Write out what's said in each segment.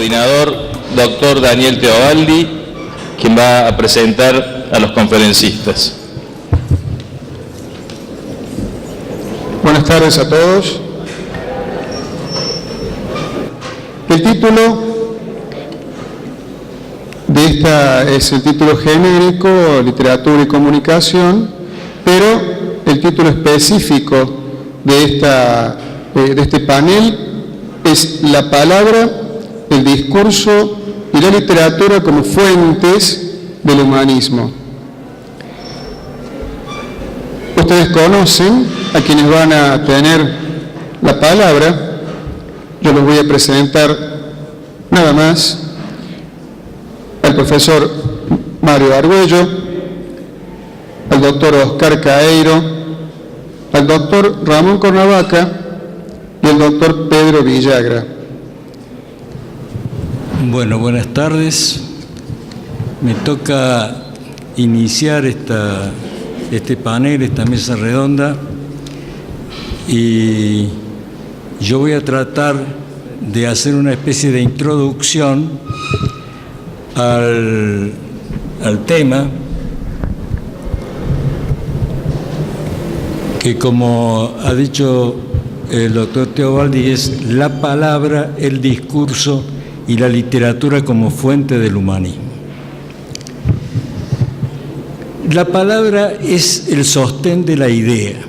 coordinador, doctor Daniel Teobaldi, quien va a presentar a los conferencistas. Buenas tardes a todos. El título de esta es el título genérico, Literatura y Comunicación, pero el título específico de este panel es La palabra, el discurso y la literatura como fuentes del humanismo. Ustedes conocen a quienes van a tener la palabra. Yo los voy a presentar nada más al profesor Mario Argüello, al doctor Oscar Caeiro, al doctor Ramón Cornavaca y al doctor Pedro Villagra. Bueno, buenas tardes. Me toca iniciar este panel, esta mesa redonda, y yo voy a tratar de hacer una especie de introducción al tema, que, como ha dicho el doctor Teobaldi, es la palabra, el discurso y la literatura como fuente del humanismo. La palabra es el sostén de la idea.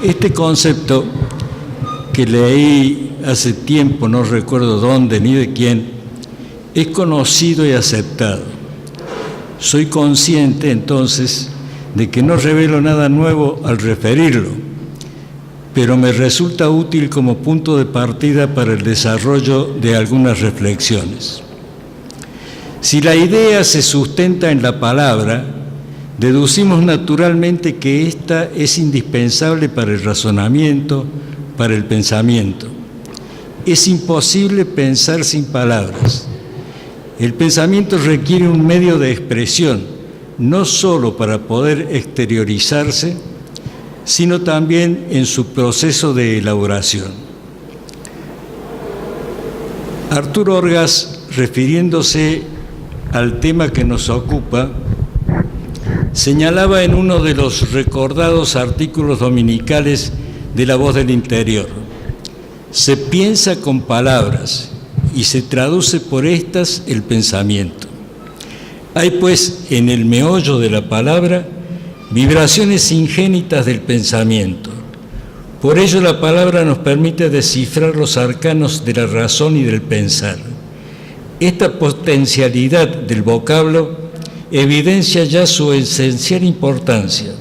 Este concepto, que leí hace tiempo, no recuerdo dónde ni de quién, es conocido y aceptado. Soy consciente entonces de que no revelo nada nuevo al referirlo, pero me resulta útil como punto de partida para el desarrollo de algunas reflexiones. Si la idea se sustenta en la palabra, deducimos naturalmente que ésta es indispensable para el razonamiento, para el pensamiento. Es imposible pensar sin palabras. El pensamiento requiere un medio de expresión, no solo para poder exteriorizarse, sino también en su proceso de elaboración. Arturo Orgaz, refiriéndose al tema que nos ocupa, señalaba en uno de los recordados artículos dominicales de La Voz del Interior: se piensa con palabras y se traduce por estas el pensamiento. Hay pues en el meollo de la palabra vibraciones ingénitas del pensamiento. Por ello la palabra nos permite descifrar los arcanos de la razón y del pensar. Esta potencialidad del vocablo evidencia ya su esencial importancia.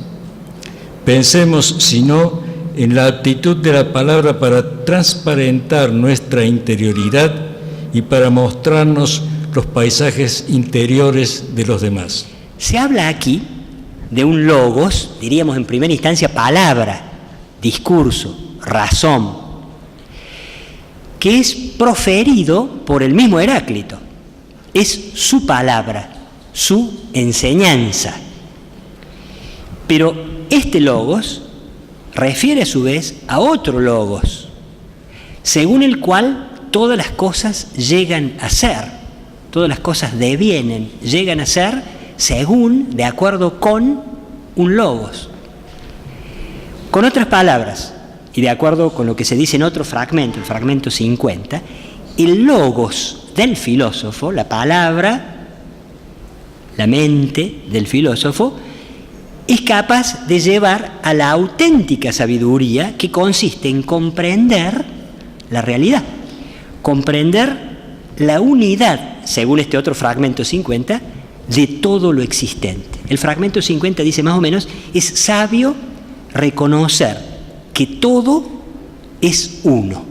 Pensemos, si no, en la aptitud de la palabra para transparentar nuestra interioridad y para mostrarnos los paisajes interiores de los demás. Se habla aquí de un logos, diríamos en primera instancia palabra, discurso, razón, que es proferido por el mismo Heráclito. Es su palabra, su enseñanza. Pero este logos refiere a su vez a otro logos, según el cual todas las cosas llegan a ser, todas las cosas devienen, llegan a ser según, de acuerdo con un logos. Con otras palabras, y de acuerdo con lo que se dice en otro fragmento, el fragmento 50, el logos del filósofo, la palabra, la mente del filósofo, es capaz de llevar a la auténtica sabiduría, que consiste en comprender la realidad, comprender la unidad, según este otro fragmento 50, de todo lo existente. El fragmento 50 dice más o menos: es sabio reconocer que todo es uno.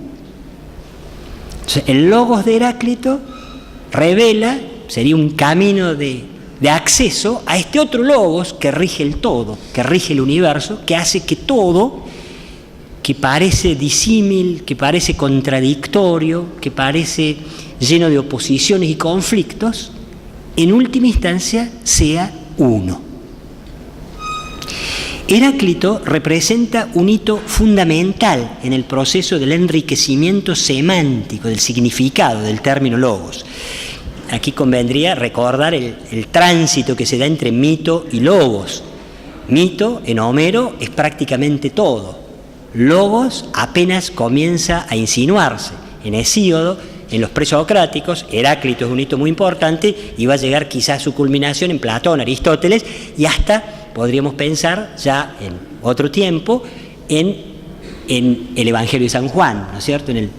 Entonces, el logos de Heráclito revela, sería un camino de acceso a este otro logos que rige el todo, que rige el universo, que hace que todo, que parece disímil, que parece contradictorio, que parece lleno de oposiciones y conflictos, en última instancia sea uno. Heráclito representa un hito fundamental en el proceso del enriquecimiento semántico, del significado del término logos. Aquí convendría recordar el tránsito que se da entre mito y logos. Mito en Homero es prácticamente todo. Logos apenas comienza a insinuarse. En Hesíodo, en los presocráticos, Heráclito es un hito muy importante y va a llegar quizás a su culminación en Platón, Aristóteles, y hasta podríamos pensar ya en otro tiempo en el Evangelio de San Juan, ¿no es cierto? En el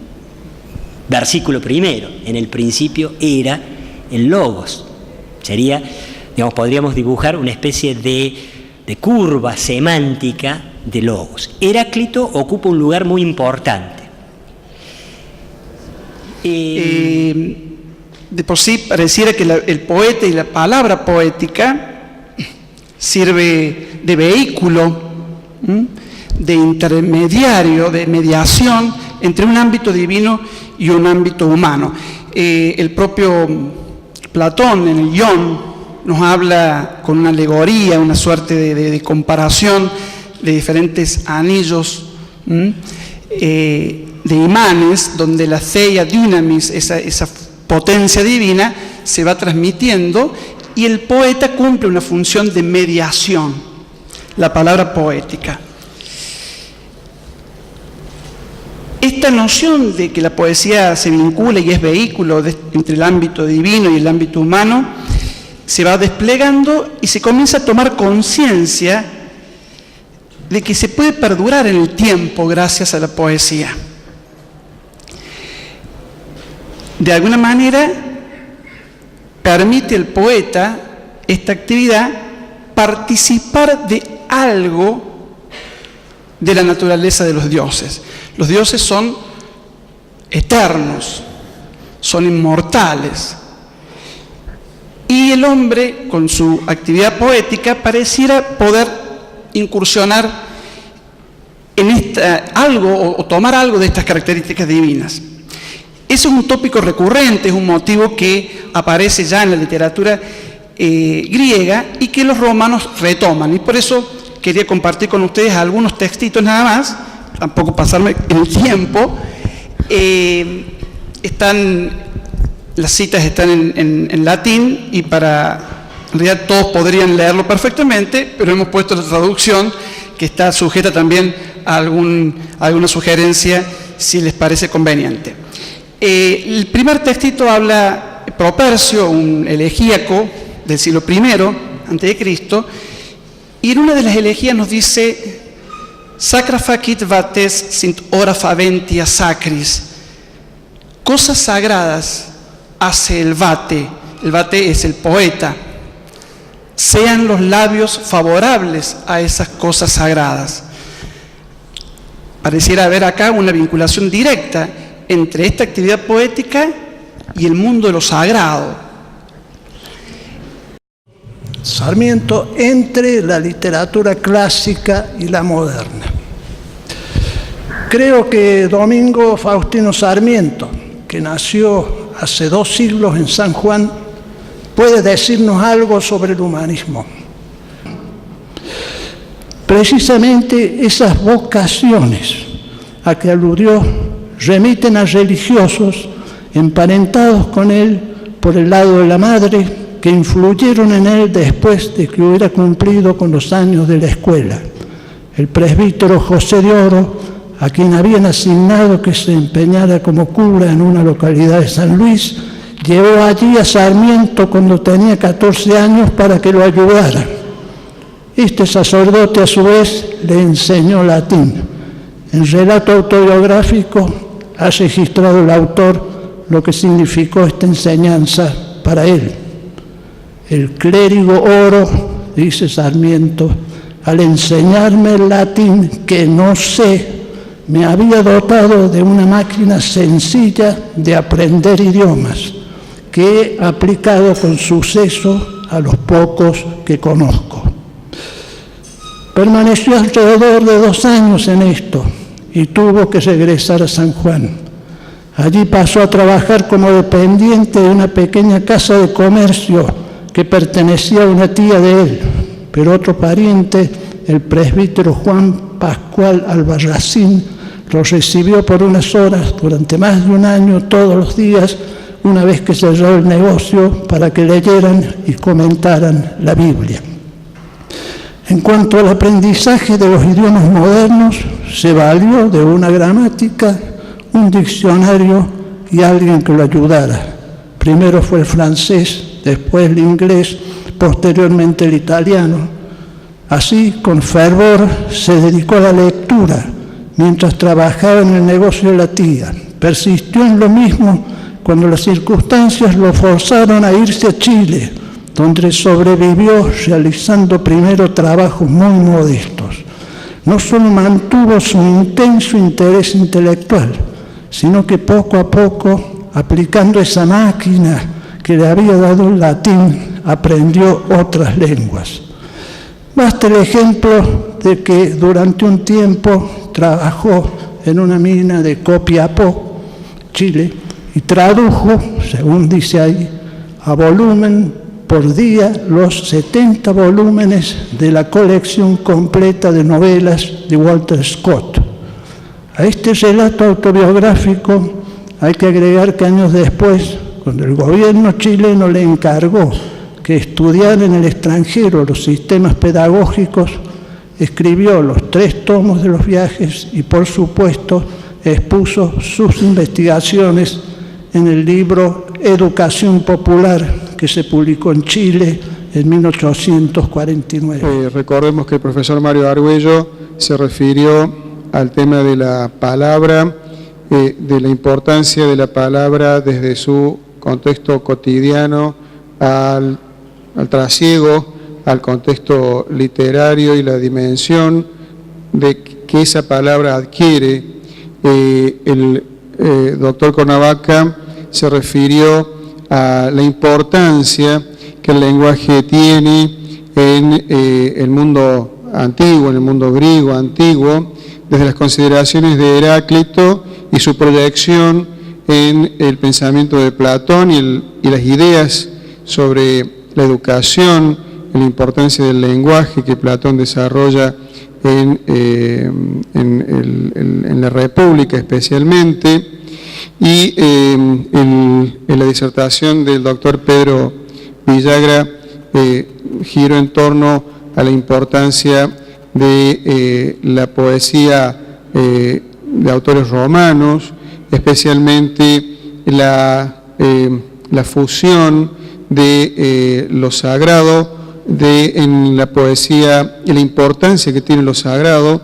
versículo primero, en el principio era el logos. Sería, digamos, podríamos dibujar una especie de curva semántica de logos. Heráclito ocupa un lugar muy importante. De por sí pareciera que el poeta y la palabra poética sirve de vehículo, de intermediario, de mediación entre un ámbito divino y un ámbito humano. El propio Platón en el Ion nos habla con una alegoría, una suerte de comparación de diferentes anillos de imanes, donde la theia dynamis, esa potencia divina, se va transmitiendo, y el poeta cumple una función de mediación, la palabra poética. Esta noción de que la poesía se vincula y es vehículo entre el ámbito divino y el ámbito humano se va desplegando y se comienza a tomar conciencia de que se puede perdurar en el tiempo gracias a la poesía. De alguna manera permite al poeta, esta actividad, participar de algo de la naturaleza de los dioses. Los dioses son eternos, son inmortales. Y el hombre, con su actividad poética, pareciera poder incursionar en algo o tomar algo de estas características divinas. Eso es un tópico recurrente, es un motivo que aparece ya en la literatura griega y que los romanos retoman. Y por eso quería compartir con ustedes algunos textitos nada más, tampoco pasarme el tiempo. Las citas están en latín y en realidad todos podrían leerlo perfectamente, pero hemos puesto la traducción que está sujeta también a alguna sugerencia si les parece conveniente. El primer textito habla Propercio, un elegíaco del siglo I a.C., y en una de las elegías nos dice: Sacra facit vates sint ora faventia sacris. Cosas sagradas hace el vate es el poeta, sean los labios favorables a esas cosas sagradas. Pareciera haber acá una vinculación directa entre esta actividad poética y el mundo de lo sagrado. Sarmiento entre la literatura clásica y la moderna. Creo que Domingo Faustino Sarmiento, que nació hace 2 siglos en San Juan, puede decirnos algo sobre el humanismo. Precisamente esas vocaciones a que aludió remiten a religiosos emparentados con él por el lado de la madre, que influyeron en él después de que hubiera cumplido con los años de la escuela. El presbítero José de Oro, a quien habían asignado que se empeñara como cura en una localidad de San Luis, llevó allí a Sarmiento cuando tenía 14 años para que lo ayudara. Este sacerdote, a su vez, le enseñó latín. En relato autobiográfico ha registrado el autor lo que significó esta enseñanza para él. El clérigo Oro, dice Sarmiento, al enseñarme el latín que no sé, me había dotado de una máquina sencilla de aprender idiomas, que he aplicado con suceso a los pocos que conozco. Permaneció alrededor de 2 años en esto y tuvo que regresar a San Juan. Allí pasó a trabajar como dependiente de una pequeña casa de comercio que pertenecía a una tía de él, pero otro pariente el presbítero Juan Pascual Albarracín lo recibió por unas horas durante más de un año, todos los días, una vez que cerró el negocio, para que leyeran y comentaran la Biblia. En cuanto al aprendizaje de los idiomas modernos, se valió de una gramática, un diccionario y alguien que lo ayudara. Primero fue el francés, después el inglés, posteriormente el italiano. Así, con fervor, se dedicó a la lectura mientras trabajaba en el negocio de la tía. Persistió en lo mismo cuando las circunstancias lo forzaron a irse a Chile, donde sobrevivió realizando primero trabajos muy modestos. No solo mantuvo su intenso interés intelectual, sino que poco a poco, aplicando esa máquina que le había dado el latín, aprendió otras lenguas. Basta el ejemplo de que durante un tiempo trabajó en una mina de Copiapó, Chile, y tradujo, según dice ahí, a volumen por día los 70 volúmenes de la colección completa de novelas de Walter Scott. A este relato autobiográfico hay que agregar que años después, cuando el gobierno chileno le encargó que estudiara en el extranjero los sistemas pedagógicos, escribió los 3 tomos de los viajes y, por supuesto, expuso sus investigaciones en el libro Educación Popular, que se publicó en Chile en 1849. Recordemos que el profesor Mario Argüello se refirió al tema de la palabra, de la importancia de la palabra desde su contexto cotidiano al trasiego, al contexto literario y la dimensión de que esa palabra adquiere. El doctor Cornavaca se refirió a la importancia que el lenguaje tiene en el mundo antiguo, en el mundo griego antiguo, desde las consideraciones de Heráclito y su proyección en el pensamiento de Platón y las ideas sobre la educación, la importancia del lenguaje que Platón desarrolla en la República especialmente, y en la disertación del doctor Pedro Villagra giró en torno a la importancia de la poesía de autores romanos, especialmente la fusión de lo sagrado en la poesía y la importancia que tiene lo sagrado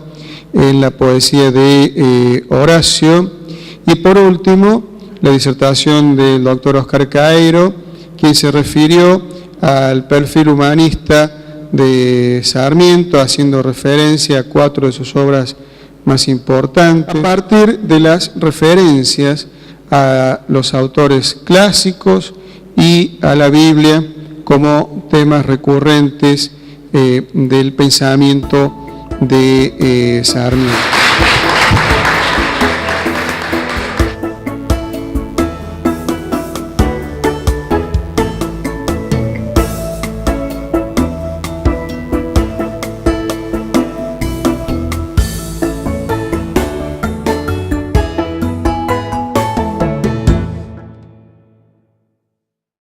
en la poesía de Horacio. Y por último, la disertación del doctor Oscar Caeiro, quien se refirió al perfil humanista de Sarmiento, haciendo referencia a 4 de sus obras más importantes, a partir de las referencias a los autores clásicos y a la Biblia como temas recurrentes del pensamiento de Sarmiento.